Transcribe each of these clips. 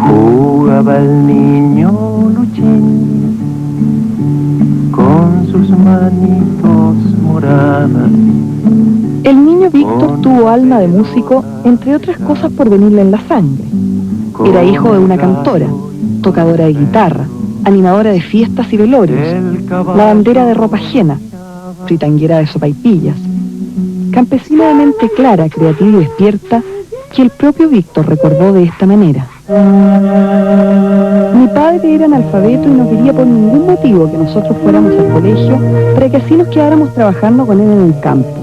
Jugaba el niño Luchín con sus manitos moradas. El niño Víctor tuvo alma de músico, entre otras cosas por venirle en la sangre. Era hijo de una cantora, tocadora de guitarra, animadora de fiestas y velorios, lavandera de ropa ajena, fritanguera de sopaipillas, campesina de mente clara, creativa y despierta, que el propio Víctor recordó de esta manera. Mi padre era analfabeto y no quería por ningún motivo que nosotros fuéramos al colegio para que así nos quedáramos trabajando con él en el campo.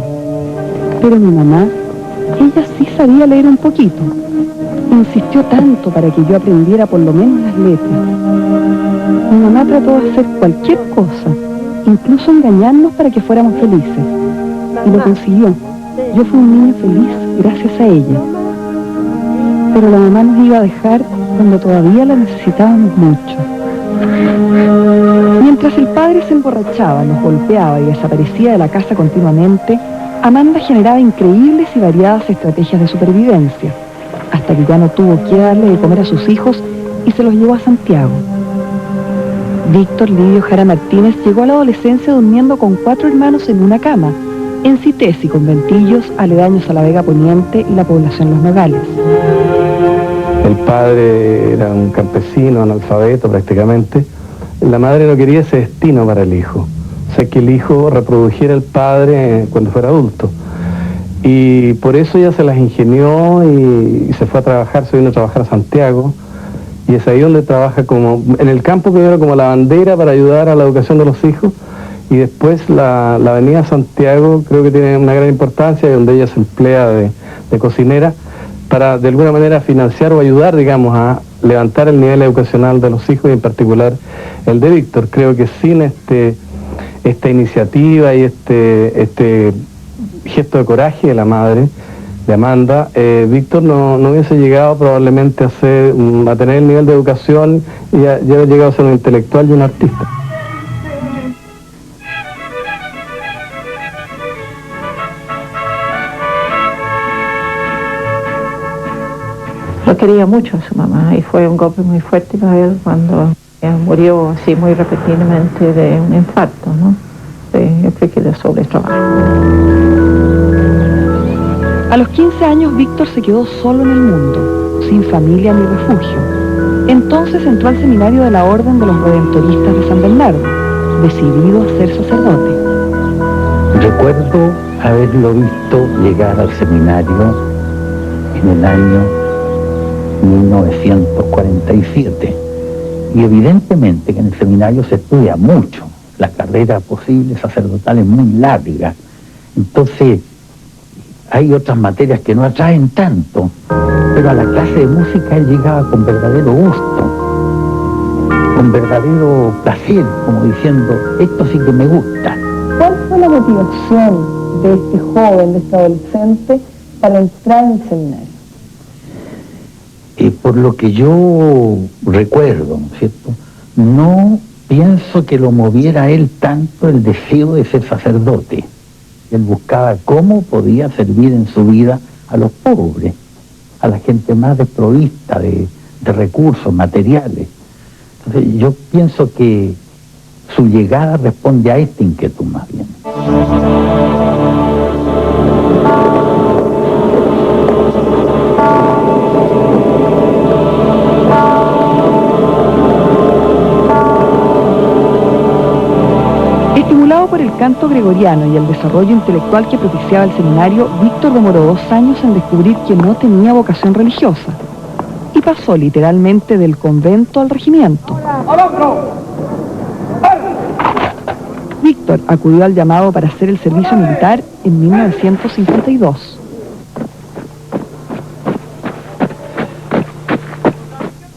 Pero mi mamá, ella sí sabía leer un poquito. Insistió tanto para que yo aprendiera por lo menos las letras. Mi mamá trató de hacer cualquier cosa, incluso engañarnos para que fuéramos felices. Y lo consiguió. Yo fui un niño feliz gracias a ella. Pero la mamá nos iba a dejar cuando todavía la necesitábamos mucho. Mientras el padre se emborrachaba, nos golpeaba y desaparecía de la casa continuamente, Amanda generaba increíbles y variadas estrategias de supervivencia, hasta que ya no tuvo que darle de comer a sus hijos y se los llevó a Santiago. Víctor Livio Jara Martínez llegó a la adolescencia durmiendo con 4 hermanos en una cama, en cités y conventillos aledaños a la Vega Poniente y la población Los Nogales. El padre era un campesino, analfabeto prácticamente. La madre no quería ese destino para el hijo. O sea, que el hijo reprodujera al padre cuando fuera adulto. Y por eso ella se las ingenió y se fue a trabajar, se vino a trabajar a Santiago. Y es ahí donde trabaja como, en el campo primero como lavandera para ayudar a la educación de los hijos. Y después la avenida Santiago creo que tiene una gran importancia, donde ella se emplea de cocinera para de alguna manera financiar o ayudar, digamos, a levantar el nivel educacional de los hijos y en particular el de Víctor. Creo que sin esta iniciativa y este gesto de coraje de la madre, de Amanda, Víctor no hubiese llegado probablemente a tener el nivel de educación y ya hubiera llegado a ser un intelectual y un artista. Lo quería mucho a su mamá y fue un golpe muy fuerte para él cuando murió así muy repentinamente de un infarto, ¿no? Porque de sobretrabajo. A los 15 años Víctor se quedó solo en el mundo, sin familia ni refugio. Entonces entró al seminario de la Orden de los Redentoristas de San Bernardo, decidido a ser sacerdote. Recuerdo haberlo visto llegar al seminario en el año 1947. Y evidentemente que en el seminario se estudia mucho. La carrera posible sacerdotal es muy larga. Entonces, hay otras materias que no atraen tanto. Pero a la clase de música él llegaba con verdadero gusto, con verdadero placer, como diciendo, esto sí que me gusta. ¿Cuál fue la motivación de este joven, de este adolescente, para entrar en el seminario? Por lo que yo recuerdo, ¿no es cierto? No pienso que lo moviera a él tanto el deseo de ser sacerdote. Él buscaba cómo podía servir en su vida a los pobres, a la gente más desprovista de recursos materiales. Entonces yo pienso que su llegada responde a esta inquietud más bien. Estimulado por el canto gregoriano y el desarrollo intelectual que propiciaba el seminario, Víctor demoró 2 años en descubrir que no tenía vocación religiosa y pasó literalmente del convento al regimiento. Víctor acudió al llamado para hacer el servicio militar en 1952.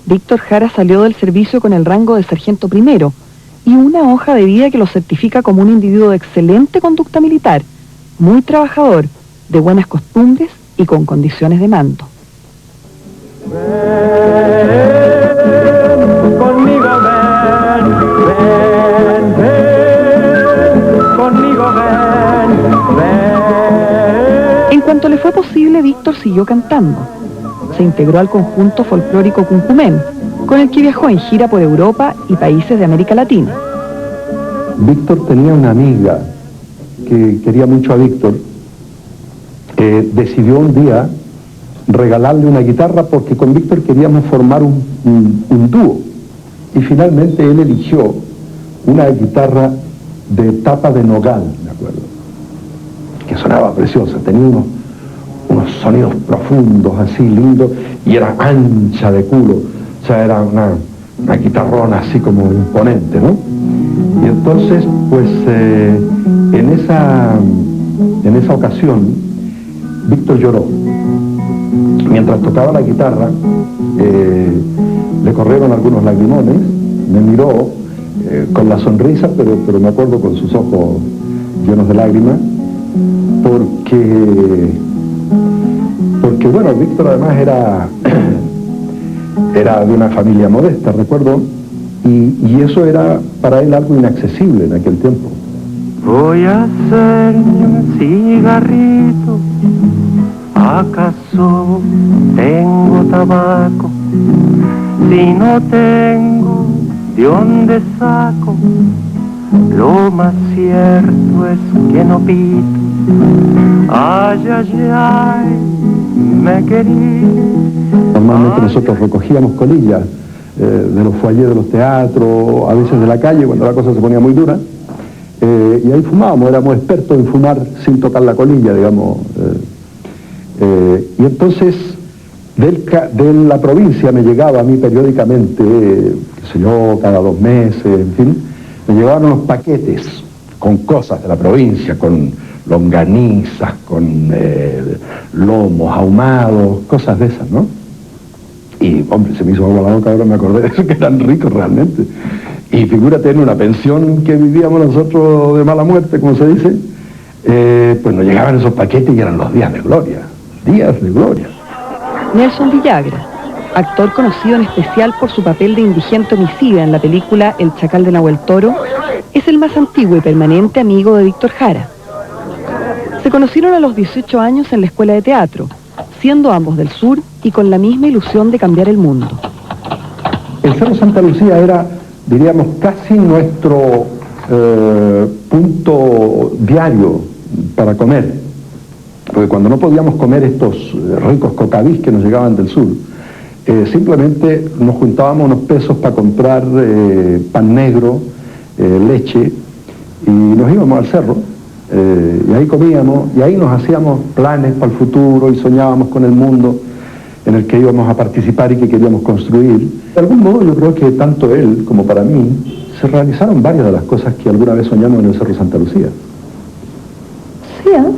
Víctor Jara salió del servicio con el rango de sargento primero y una hoja de vida que lo certifica como un individuo de excelente conducta militar, muy trabajador, de buenas costumbres y con condiciones de mando. Ven conmigo, ven conmigo, ven. En cuanto le fue posible, Víctor siguió cantando. Se integró al conjunto folclórico Cuncumén, con el que viajó en gira por Europa y países de América Latina. Víctor tenía una amiga que quería mucho a Víctor, que decidió un día regalarle una guitarra porque con Víctor queríamos formar un dúo. Y finalmente él eligió una guitarra de tapa de nogal, me acuerdo, que sonaba preciosa, tenía unos sonidos profundos, así lindos, y era ancha de culo, o sea, era una guitarrona así como imponente, ¿no? Y entonces, pues, en esa ocasión, Víctor lloró. Mientras tocaba la guitarra, le corrieron algunos lagrimones, me miró con la sonrisa, pero me acuerdo con sus ojos llenos de lágrimas, porque bueno, Víctor además era de una familia modesta, recuerdo, y eso era para él algo inaccesible en aquel tiempo. Voy a hacerme un cigarrito, ¿acaso tengo tabaco? Si no tengo, ¿de dónde saco? Lo más cierto es que no pito. Ay, ay, ay, me querí. Normalmente nosotros recogíamos colillas de los foyers de los teatros, a veces de la calle, cuando la cosa se ponía muy dura, y ahí fumábamos, éramos expertos en fumar sin tocar la colilla, digamos. Y entonces, de la provincia me llegaba a mí periódicamente, qué sé yo, cada 2 meses, en fin, me llegaban unos paquetes con cosas de la provincia, con longanizas, con lomos ahumados, cosas de esas, ¿no? Y, hombre, se me hizo agua la boca, ahora me acordé de eso, que eran ricos realmente. Y figúrate, en una pensión que vivíamos nosotros de mala muerte, como se dice, pues nos llegaban esos paquetes y eran los días de gloria. Días de gloria. Nelson Villagra, actor conocido en especial por su papel de indigente homicida en la película El Chacal de Nahuel Toro, es el más antiguo y permanente amigo de Víctor Jara. Se conocieron a los 18 años en la escuela de teatro, siendo ambos del sur y con la misma ilusión de cambiar el mundo. El Cerro Santa Lucía era, diríamos, casi nuestro punto diario para comer. Porque cuando no podíamos comer estos ricos cocavís que nos llegaban del sur, simplemente nos juntábamos unos pesos para comprar pan negro, leche, y nos íbamos al cerro, y ahí comíamos, y ahí nos hacíamos planes para el futuro, y soñábamos con el mundo en el que íbamos a participar y que queríamos construir. De algún modo yo creo que tanto él como para mí se realizaron varias de las cosas que alguna vez soñamos en el Cerro Santa Lucía. ¿Sí, eh?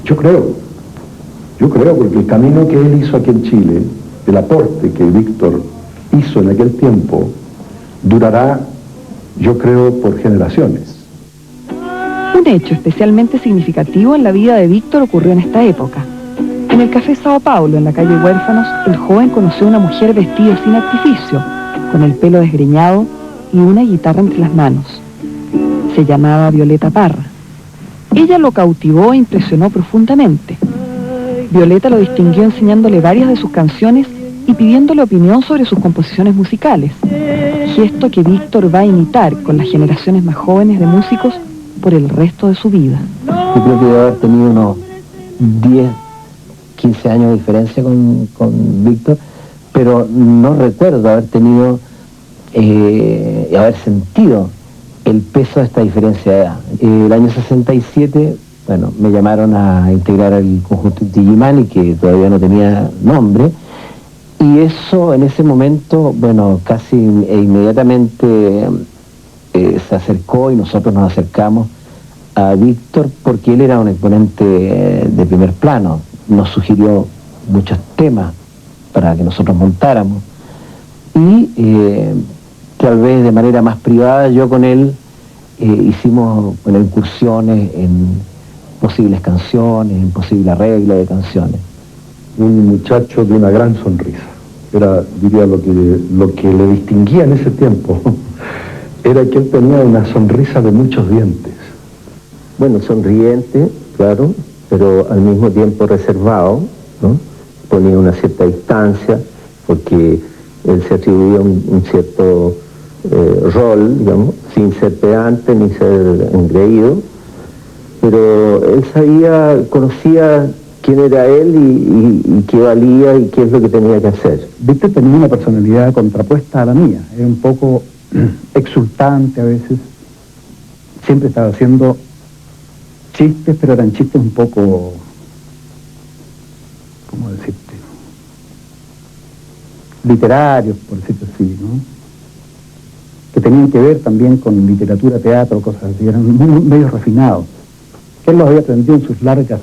Yo creo, porque el camino que él hizo aquí en Chile, el aporte que Víctor hizo en aquel tiempo, durará, yo creo, por generaciones. Un hecho especialmente significativo en la vida de Víctor ocurrió en esta época. En el Café Sao Paulo, en la calle Huérfanos, el joven conoció a una mujer vestida sin artificio, con el pelo desgreñado y una guitarra entre las manos. Se llamaba Violeta Parra. Ella lo cautivó e impresionó profundamente. Violeta lo distinguió enseñándole varias de sus canciones y pidiéndole opinión sobre sus composiciones musicales, gesto que Víctor va a imitar con las generaciones más jóvenes de músicos por el resto de su vida. Yo creo que debe haber tenido unos 10, 15 años de diferencia con Víctor, pero no recuerdo haber tenido y haber sentido el peso de esta diferencia de edad. El año 67, bueno, me llamaron a integrar el conjunto Digimani, que todavía no tenía nombre, y eso en ese momento, bueno, casi inmediatamente se acercó y nosotros nos acercamos a Víctor porque él era un exponente de primer plano. Nos sugirió muchos temas para que nosotros montáramos y tal vez de manera más privada yo con él hicimos incursiones en posibles canciones, en posible arreglo de canciones. Un muchacho de una gran sonrisa. Era, diría, lo que le distinguía en ese tiempo era que él tenía una sonrisa de muchos dientes. Bueno, sonriente, claro, pero al mismo tiempo reservado, ¿no? Ponía una cierta distancia, porque él se atribuía un cierto rol, digamos, sin ser pedante ni ser engreído, pero él conocía quién era él y qué valía y qué es lo que tenía que hacer. Víctor tenía una personalidad contrapuesta a la mía, era un poco exultante a veces, siempre estaba haciendo chistes, pero eran chistes un poco, ¿cómo decirte?, literarios, por decirlo así, ¿no? Que tenían que ver también con literatura, teatro, cosas así, eran medio refinados, que él los había aprendido en sus largas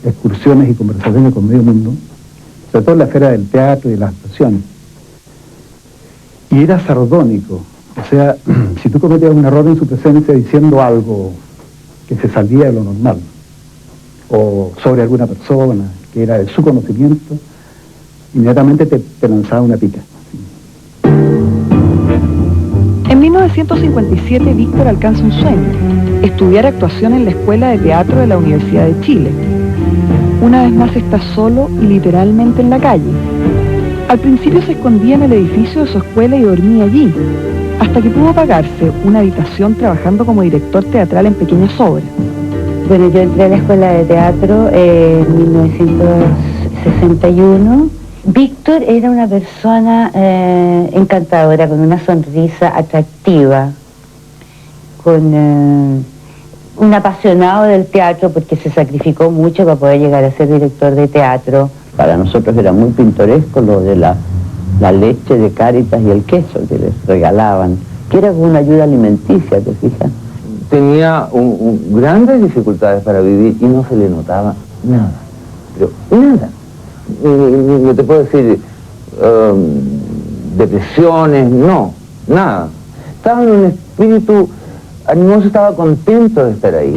excursiones y conversaciones con medio mundo, sobre todo en la esfera del teatro y de las actuaciones. Y era sardónico, o sea, si tú cometías un error en su presencia diciendo algo que se salía de lo normal, o sobre alguna persona, que era de su conocimiento, inmediatamente te lanzaba una pica. En 1957 Víctor alcanza un sueño, estudiar actuación en la Escuela de Teatro de la Universidad de Chile. Una vez más está solo y literalmente en la calle. Al principio se escondía en el edificio de su escuela y dormía allí, hasta que pudo pagarse una habitación trabajando como director teatral en pequeñas obras. Bueno, yo entré a la Escuela de Teatro en 1961. Víctor era una persona encantadora, con una sonrisa atractiva, con un apasionado del teatro porque se sacrificó mucho para poder llegar a ser director de teatro. Para nosotros era muy pintoresco lo de la leche de Cáritas y el queso que les regalaban, que era una ayuda alimenticia, ¿te fijas? Tenía grandes dificultades para vivir y no se le notaba nada, pero nada. No te puedo decir depresiones, no, nada. Estaba en un espíritu animoso, estaba contento de estar ahí.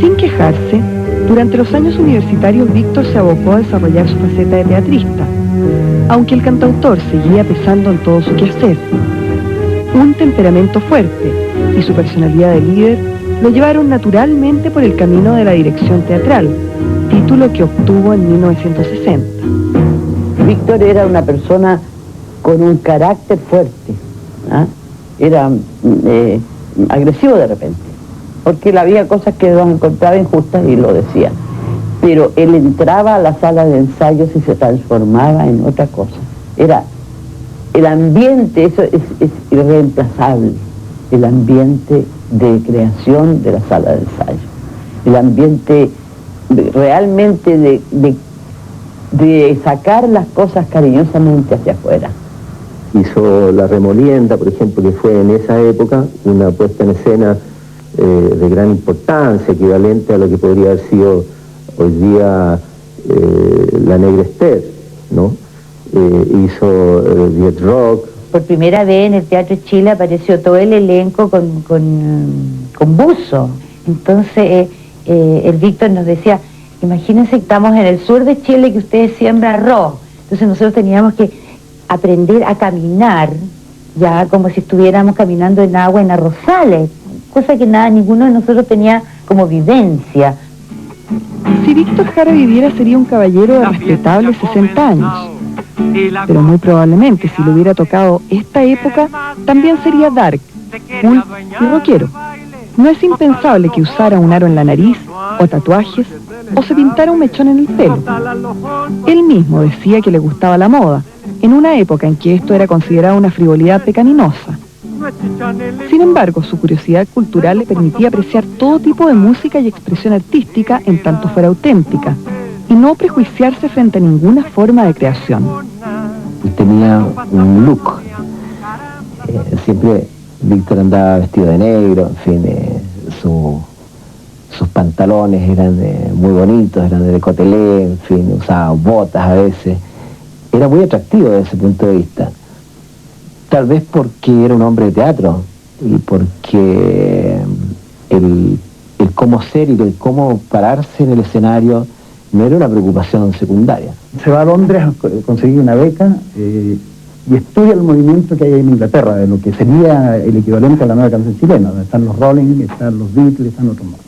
Sin quejarse, durante los años universitarios Víctor se abocó a desarrollar su faceta de teatrista, aunque el cantautor seguía pesando en todo su quehacer. Un temperamento fuerte y su personalidad de líder lo llevaron naturalmente por el camino de la dirección teatral, título que obtuvo en 1960. Víctor era una persona con un carácter fuerte, ¿ah? Era agresivo de repente, porque él había cosas que los encontraba injustas y lo decía, pero él entraba a la sala de ensayos y se transformaba en otra cosa. Era el ambiente, eso es irreemplazable, el ambiente de creación de la sala de ensayo, el ambiente realmente de sacar las cosas cariñosamente hacia afuera. Hizo La Remolienda, por ejemplo, que fue en esa época una puesta en escena de gran importancia, equivalente a lo que podría haber sido hoy día La Negra Esther, ¿no? Hizo Viet Rock. Por primera vez en el Teatro Chile apareció todo el elenco con buzo. Entonces el Víctor nos decía, imagínense que estamos en el sur de Chile, que ustedes siembran arroz. Entonces nosotros teníamos que aprender a caminar, ya como si estuviéramos caminando en agua en arrozales, cosa que ninguno de nosotros tenía como vivencia. Si Víctor Jara viviera sería un caballero de respetables 60 años. Pero muy probablemente, si le hubiera tocado esta época, también sería dark, cool y rockero. No es impensable que usara un aro en la nariz, o tatuajes, o se pintara un mechón en el pelo. Él mismo decía que le gustaba la moda, en una época en que esto era considerado una frivolidad pecaminosa. Sin embargo, su curiosidad cultural le permitía apreciar todo tipo de música y expresión artística en tanto fuera auténtica, y no prejuiciarse frente a ninguna forma de creación. Tenía un look. Siempre Víctor andaba vestido de negro, en fin, sus pantalones eran muy bonitos, eran de decotelé, en fin, usaba botas a veces. Era muy atractivo desde ese punto de vista. Tal vez porque era un hombre de teatro y porque el cómo ser y el cómo pararse en el escenario no era una preocupación secundaria. Se va a Londres a conseguir una beca y estudia el movimiento que hay en Inglaterra, de lo que sería el equivalente a la nueva canción chilena, donde están los Rolling, están los Beatles, están otros más.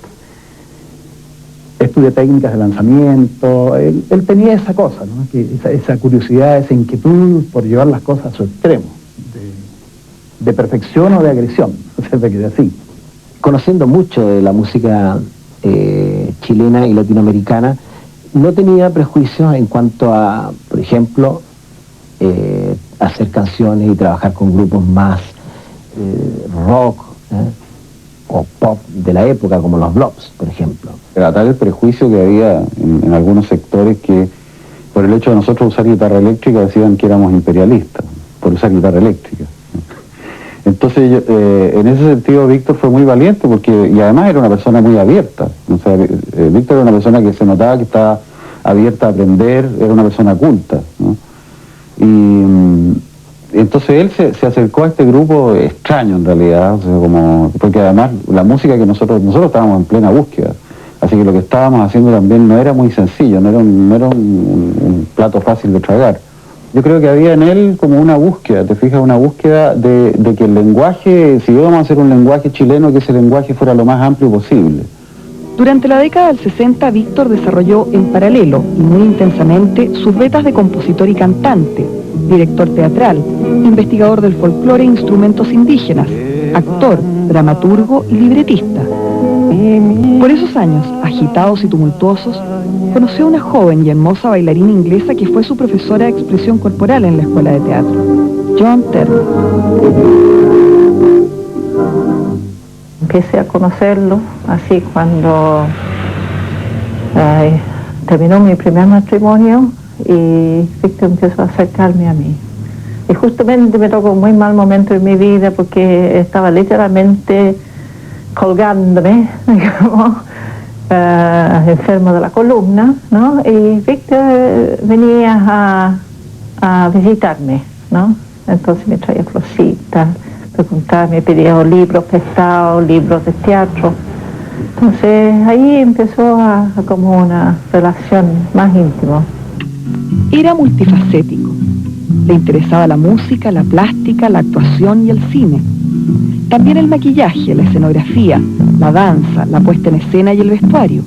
estudia técnicas de lanzamiento. Él tenía esa cosa, ¿no? esa curiosidad, esa inquietud por llevar las cosas a su extremo, de perfección o de agresión, así. Conociendo mucho de la música chilena y latinoamericana, no tenía prejuicios en cuanto a, por ejemplo, hacer canciones y trabajar con grupos más rock o pop de la época, como los Blobs, por ejemplo. Era tal el prejuicio que había en algunos sectores que por el hecho de nosotros usar guitarra eléctrica decían que éramos imperialistas por usar guitarra eléctrica. Entonces en ese sentido Víctor fue muy valiente y además era una persona muy abierta. O sea, Víctor era una persona que se notaba que estaba abierta a aprender, era una persona culta, ¿no? Y entonces él se acercó a este grupo extraño en realidad, o sea, porque además la música que nosotros estábamos en plena búsqueda, así que lo que estábamos haciendo también no era muy sencillo, no era un plato fácil de tragar. Yo creo que había en él como una búsqueda, te fijas, una búsqueda de que el lenguaje, si íbamos a hacer un lenguaje chileno, que ese lenguaje fuera lo más amplio posible. Durante la década del 60, Víctor desarrolló en paralelo y muy intensamente sus vetas de compositor y cantante, director teatral, investigador del folclore e instrumentos indígenas, actor, dramaturgo y libretista. Por esos años, agitados y tumultuosos, conoció a una joven y hermosa bailarina inglesa que fue su profesora de expresión corporal en la escuela de teatro, Joan Turner. Empecé a conocerlo así cuando terminó mi primer matrimonio y Víctor empezó a acercarme a mí. Y justamente me tocó un muy mal momento en mi vida porque estaba literalmente colgándome, digamos, enfermo de la columna, ¿no? Y Víctor venía a visitarme, ¿no? Entonces me traía florcitas, me pedía libros prestados, libros de teatro. Entonces ahí empezó como una relación más íntima. Era multifacético. Le interesaba la música, la plástica, la actuación y el cine. También el maquillaje, la escenografía, la danza, la puesta en escena y el vestuario.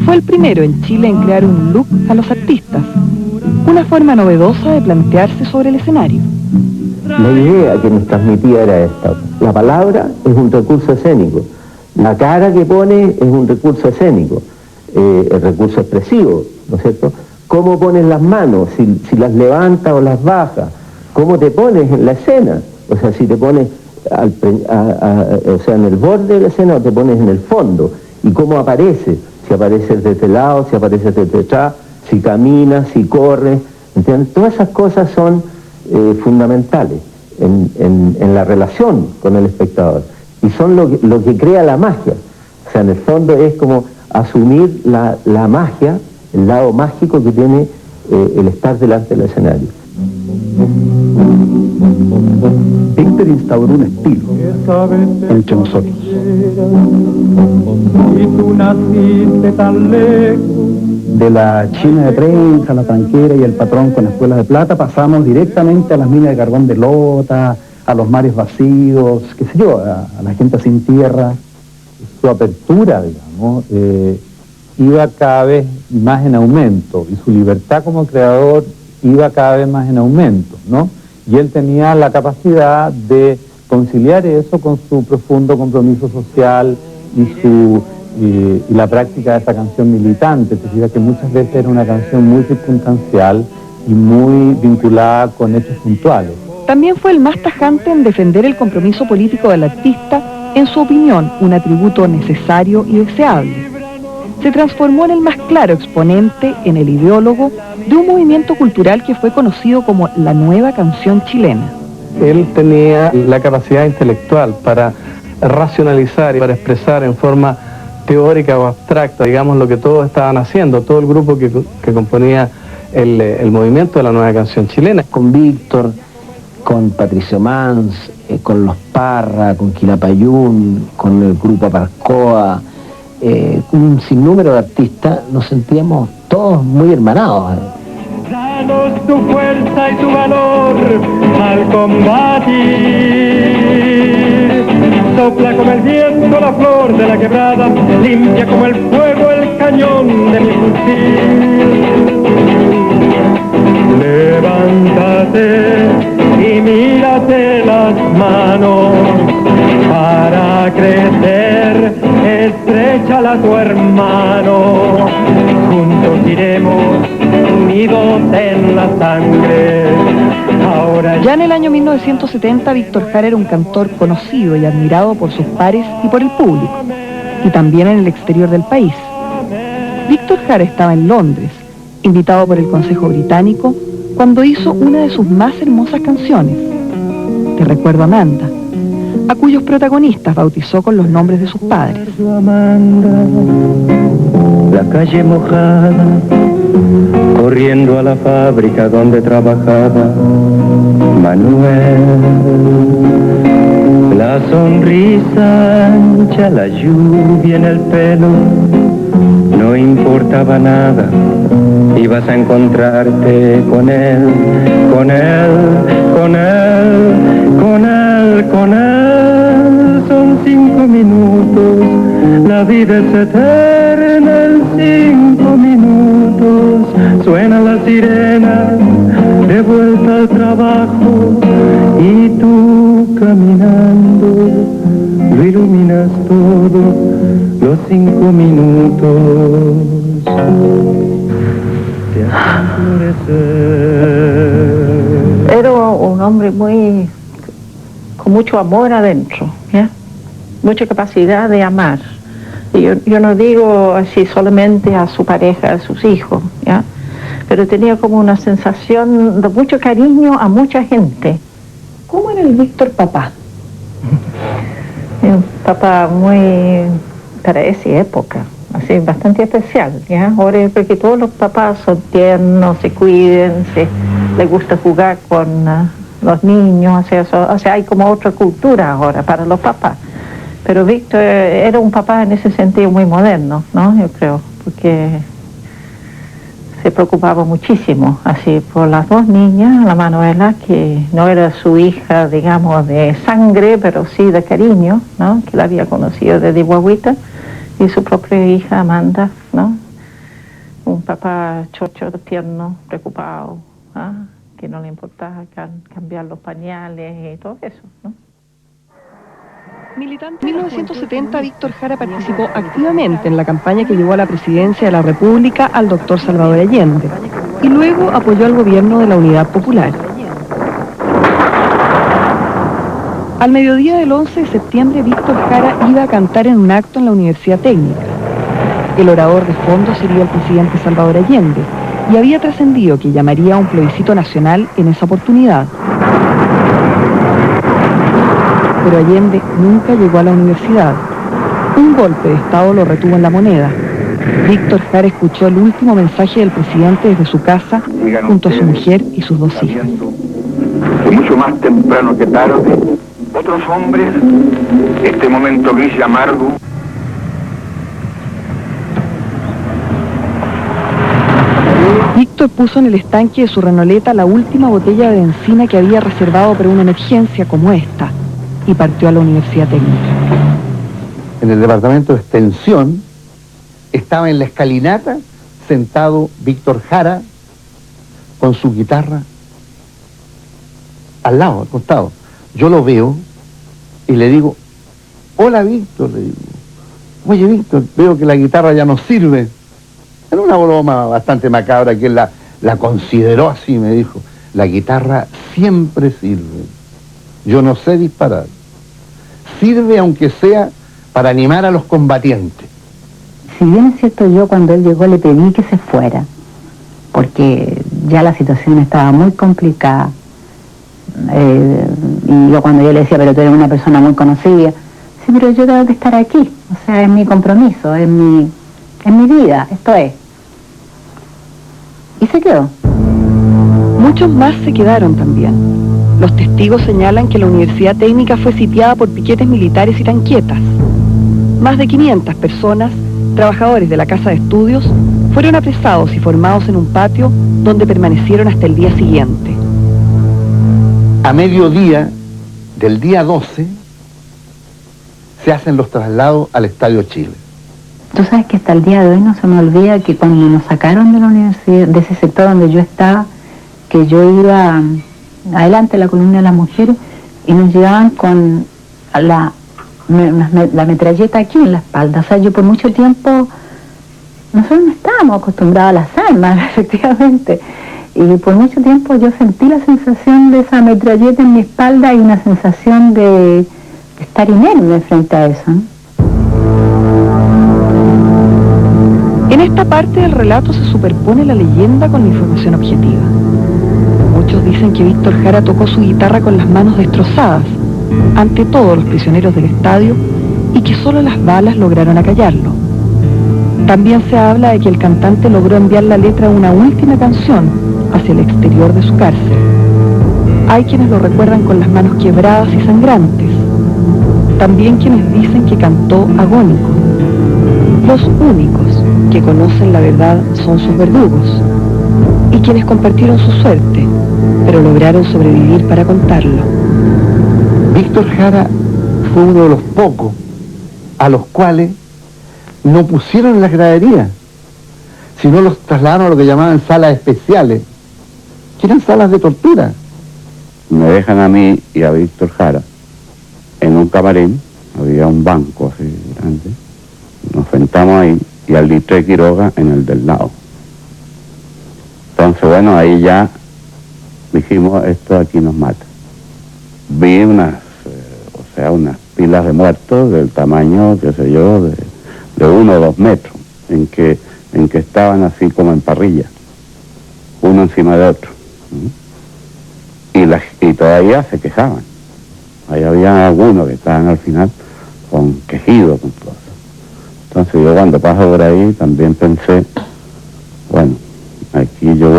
Fue el primero en Chile en crear un look a los artistas, una forma novedosa de plantearse sobre el escenario. La idea que nos transmitía era esta: la palabra es un recurso escénico, la cara que pone es un recurso escénico, el recurso expresivo, ¿no es cierto? Cómo pones las manos, si las levantas o las bajas, cómo te pones en la escena, o sea, si te pones en el borde de la escena o te pones en el fondo, y cómo aparece, si apareces de este lado, si apareces de atrás, si caminas, si corres, ¿entiendes? Todas esas cosas son fundamentales en la relación con el espectador, y son lo que crea la magia. O sea, en el fondo es como asumir la magia, el lado mágico que tiene el estar delante del escenario. Víctor instauró un estilo entre nosotros. De la China de prensa, la tranquera y el patrón con la escuela de plata, pasamos directamente a las minas de carbón de Lota, a los mares vacíos, qué sé yo, a la gente sin tierra. Su apertura, digamos, iba cada vez más en aumento, y su libertad como creador iba cada vez más en aumento, ¿no? Y él tenía la capacidad de conciliar eso con su profundo compromiso social y la práctica de esta canción militante. Te fijas que muchas veces era una canción muy circunstancial y muy vinculada con hechos puntuales. También fue el más tajante en defender el compromiso político del artista, en su opinión, un atributo necesario y deseable. Se transformó en el más claro exponente, en el ideólogo, de un movimiento cultural que fue conocido como la nueva canción chilena. Él tenía la capacidad intelectual para racionalizar y para expresar en forma teórica o abstracta, digamos, lo que todos estaban haciendo, todo el grupo que componía el movimiento de la nueva canción chilena. Con Víctor, con Patricio Mans, con Los Parra, con Quilapayún, con el grupo Aparcoa, un sinnúmero de artistas, nos sentíamos todos muy hermanados. Danos tu fuerza y tu valor al combatir. sopla como el viento la flor de la quebrada, limpia como el fuego el cañón de mi fusil. Levántate y mírate las manos para crecer, estréchala a tu hermano, juntos iremos unidos en la sangre. Ahora Ya en el año 1970, Víctor Jara era un cantor conocido y admirado por sus pares y por el público, y también en el exterior del país. Víctor Jara estaba en Londres, invitado por el Consejo Británico, cuando hizo una de sus más hermosas canciones, Te recuerdo Amanda, a cuyos protagonistas bautizó con los nombres de sus padres. Amanda, la calle mojada, corriendo a la fábrica donde trabajaba Manuel. La sonrisa ancha, la lluvia en el pelo, no importaba nada, ibas a encontrarte con él, con él, con él, con él, con él. Son 5 minutos, la vida es eterna en 5 minutos. Suenan las sirenas, de vuelta al trabajo, y tú caminando, lo iluminas todo, los 5 minutos te hacen florecer. Era un hombre con mucho amor adentro, ¿ya? Mucha capacidad de amar. Y yo no digo así solamente a su pareja, a sus hijos, ¿ya? Pero tenía como una sensación de mucho cariño a mucha gente. ¿Cómo era el Víctor papá? Un papá muy, para esa época, así bastante especial, ¿ya? Ahora yo creo que todos los papás son tiernos, se cuiden, les gusta jugar con los niños, o sea, hay como otra cultura ahora para los papás. Pero Víctor era un papá en ese sentido muy moderno, ¿no? Yo creo, porque se preocupaba muchísimo, así, por las 2 niñas, la Manuela, que no era su hija, digamos, de sangre, pero sí de cariño, ¿no? Que la había conocido desde guaguita, y su propia hija, Amanda, ¿no? Un papá chocho, tierno, preocupado, ¿ah? Que no le importaba cambiar los pañales y todo eso, ¿no? Militante en 1970, Víctor Jara participó activamente en la campaña que llevó a la presidencia de la República al doctor Salvador Allende, y luego apoyó al gobierno de la Unidad Popular. Al mediodía del 11 de septiembre, Víctor Jara iba a cantar en un acto en la Universidad Técnica. El orador de fondo sería el presidente Salvador Allende, y había trascendido que llamaría a un plebiscito nacional en esa oportunidad. Pero Allende nunca llegó a la universidad. Un golpe de Estado lo retuvo en La Moneda. Víctor Jara escuchó el último mensaje del presidente desde su casa, junto a su mujer y sus 2 hijas. Que mucho más temprano que tarde, otros hombres, este momento gris y amargo, Víctor puso en el estanque de su Renoleta la última botella de benzina que había reservado para una emergencia como esta, y partió a la Universidad Técnica. En el departamento de extensión estaba en la escalinata sentado Víctor Jara con su guitarra al lado, al costado. Yo lo veo y le digo, hola Víctor, le digo, oye Víctor, veo que la guitarra ya no sirve. Era una broma bastante macabra que él la consideró así, me dijo, la guitarra siempre sirve, yo no sé disparar. Sirve aunque sea para animar a los combatientes. Si bien es cierto, yo cuando él llegó le pedí que se fuera, porque ya la situación estaba muy complicada. Y yo cuando yo le decía, pero tú eres una persona muy conocida, sí, pero yo tengo que estar aquí, o sea, es mi compromiso, es mi vida, esto es. Y se quedó. Muchos más se quedaron también. Los testigos señalan que la Universidad Técnica fue sitiada por piquetes militares y tanquetas. Más de 500 personas, trabajadores de la Casa de Estudios, fueron apresados y formados en un patio donde permanecieron hasta el día siguiente. A mediodía del día 12, se hacen los traslados al Estadio Chile. Tú sabes que hasta el día de hoy no se me olvida que cuando nos sacaron de la universidad, de ese sector donde yo estaba, que yo iba adelante de la columna de las mujeres y nos llevaban con la metralleta aquí en la espalda. O sea, yo por mucho tiempo, nosotros no estábamos acostumbrados a las armas, efectivamente. Y por mucho tiempo yo sentí la sensación de esa metralleta en mi espalda y una sensación de estar inerme frente a eso, ¿no? En esta parte del relato se superpone la leyenda con la información objetiva. Muchos dicen que Víctor Jara tocó su guitarra con las manos destrozadas, ante todos los prisioneros del estadio, y que solo las balas lograron acallarlo. También se habla de que el cantante logró enviar la letra de una última canción hacia el exterior de su cárcel. Hay quienes lo recuerdan con las manos quebradas y sangrantes. También quienes dicen que cantó agónico. Los únicos que conocen la verdad son sus verdugos y quienes compartieron su suerte, pero lograron sobrevivir para contarlo. Víctor Jara fue uno de los pocos a los cuales no pusieron en las graderías, sino los trasladaron a lo que llamaban salas especiales, que eran salas de tortura. Me dejan a mí y a Víctor Jara en un camarín, había un banco así grande, nos sentamos ahí, y al Litre Quiroga en el del lado. Entonces, bueno, ahí ya dijimos, esto aquí nos mata. Vi unas pilas de muertos del tamaño, qué sé yo, de 1 o 2 metros, en que estaban así como en parrilla, uno encima de otro. Y todavía se quejaban. Ahí había algunos que estaban al final con quejidos, con cosas. Entonces yo cuando paso por ahí también pensé, bueno, aquí yo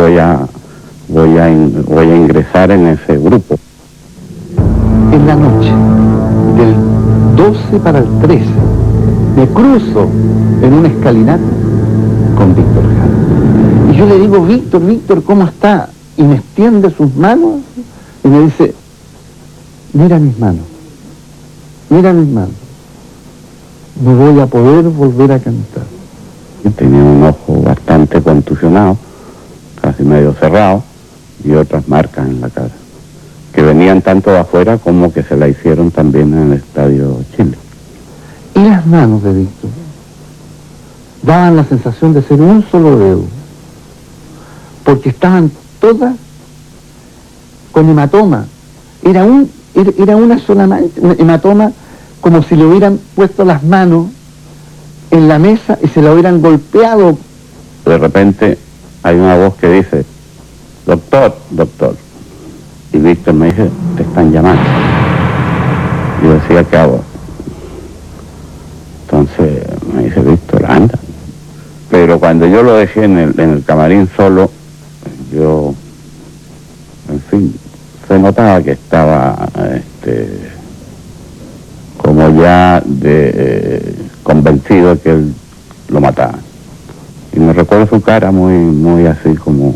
voy a ingresar en ese grupo. En la noche del 12 para el 13 me cruzo en una escalinata con Víctor Jara. Y yo le digo, Víctor, ¿cómo está? Y me extiende sus manos y me dice, mira mis manos. No voy a poder volver a cantar. Yo tenía un ojo bastante contusionado, casi medio cerrado, y otras marcas en la cara, que venían tanto de afuera como que se la hicieron también en el Estadio Chile. Y las manos de Víctor daban la sensación de ser un solo dedo, porque estaban todas con hematoma. Era una sola hematoma, como si le hubieran puesto las manos en la mesa y se la hubieran golpeado. De repente hay una voz que dice, doctor. Y Víctor me dice, te están llamando. Yo decía, ¿qué hago? Entonces me dice, Víctor, anda. Pero cuando yo lo dejé en el camarín solo, yo, en fin, se notaba que estaba como ya convencido de que él lo mataba. Y me recuerdo su cara muy así como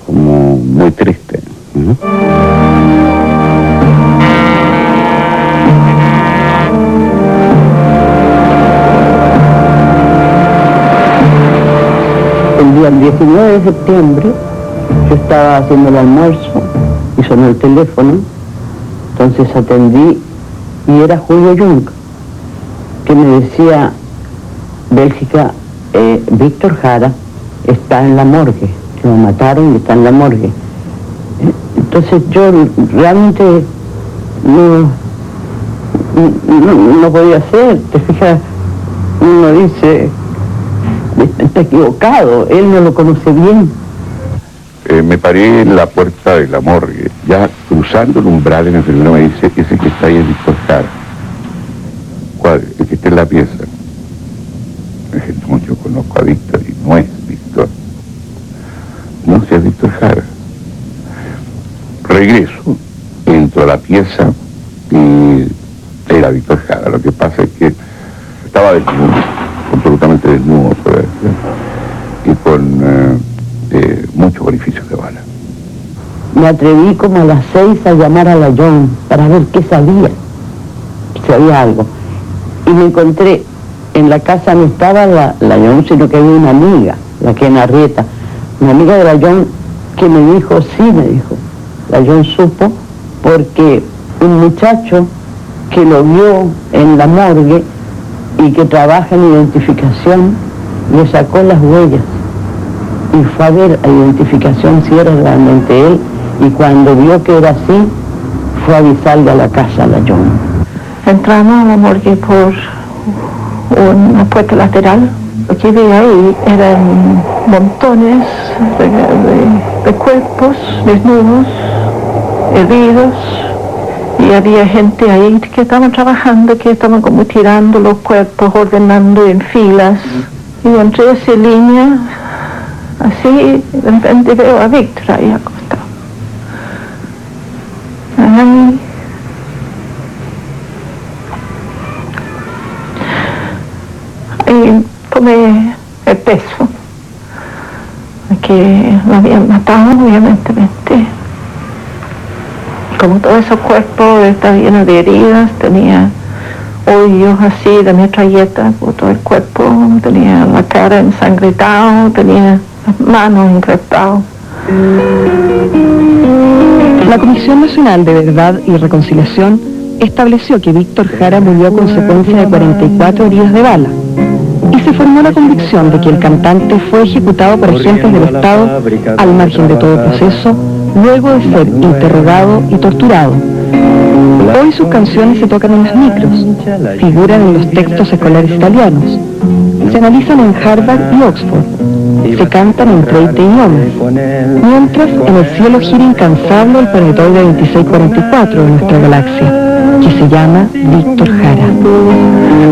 muy triste. El día 19 de septiembre yo estaba haciendo el almuerzo y sonó el teléfono, entonces atendí y era Julio Jung, que me decía, Bélgica, Víctor Jara está en la morgue, lo mataron y está en la morgue. Entonces yo realmente no podía hacer, te fijas, uno dice, está equivocado, él no lo conoce bien. Me paré en la puerta de la morgue, ya cruzando el umbral, en el enfermero me dice, ese que está ahí es Víctor Jara. ¿Cuál? El que está en la pieza. Me dije, no, yo conozco a Víctor y no es Víctor. No, si es Víctor Jara. Regreso, entro a la pieza y era Víctor Jara. Lo que pasa es que estaba desnudo, absolutamente desnudo, y con muchos orificios de bala. Me atreví como a las 6 a llamar a la John para ver qué sabía. si había algo. Y me encontré, en la casa no estaba la John, sino que había una amiga, la que en Arrieta, una amiga de la John que me dijo, sí, me dijo, la John supo, porque un muchacho que lo vio en la morgue y que trabaja en identificación, le sacó las huellas y fue a ver a identificación si era realmente él, y cuando vio que era así, fue a avisarle a la casa a la John. Entramos a la morgue por una puerta lateral. Lo que vi ahí eran montones de cuerpos desnudos, heridos, y había gente ahí que estaban trabajando, que estaban como tirando los cuerpos, ordenando en filas. Y entré esa línea, así, de repente veo a Víctor ahí acostado. Ay. Y tomé el peso, que lo habían matado, obviamente. Como todos esos cuerpos, estaba lleno de heridas, tenía hoyos así de metralleta por todo el cuerpo, tenía la cara ensangrentada, tenía las manos incrustadas. La Comisión Nacional de Verdad y Reconciliación estableció que Víctor Jara murió a consecuencia de 44 heridas de bala, y se formó la convicción de que el cantante fue ejecutado por agentes del Estado al margen de todo proceso, luego de ser interrogado y torturado. Hoy sus canciones se tocan en las micros, figuran en los textos escolares italianos, se analizan en Harvard y Oxford, se cantan en Treite y Nome, mientras en el cielo gira incansable el planetoide 2644 de nuestra galaxia, que se llama Víctor Jara.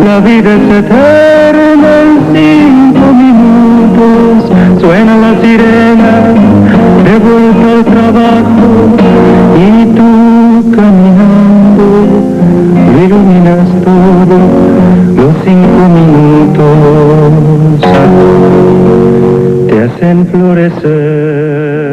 La vida es eterna en 5 minutos, suena la sirena, de vuelta al trabajo, y tú caminando, iluminas todo, los 5 minutos te hacen florecer.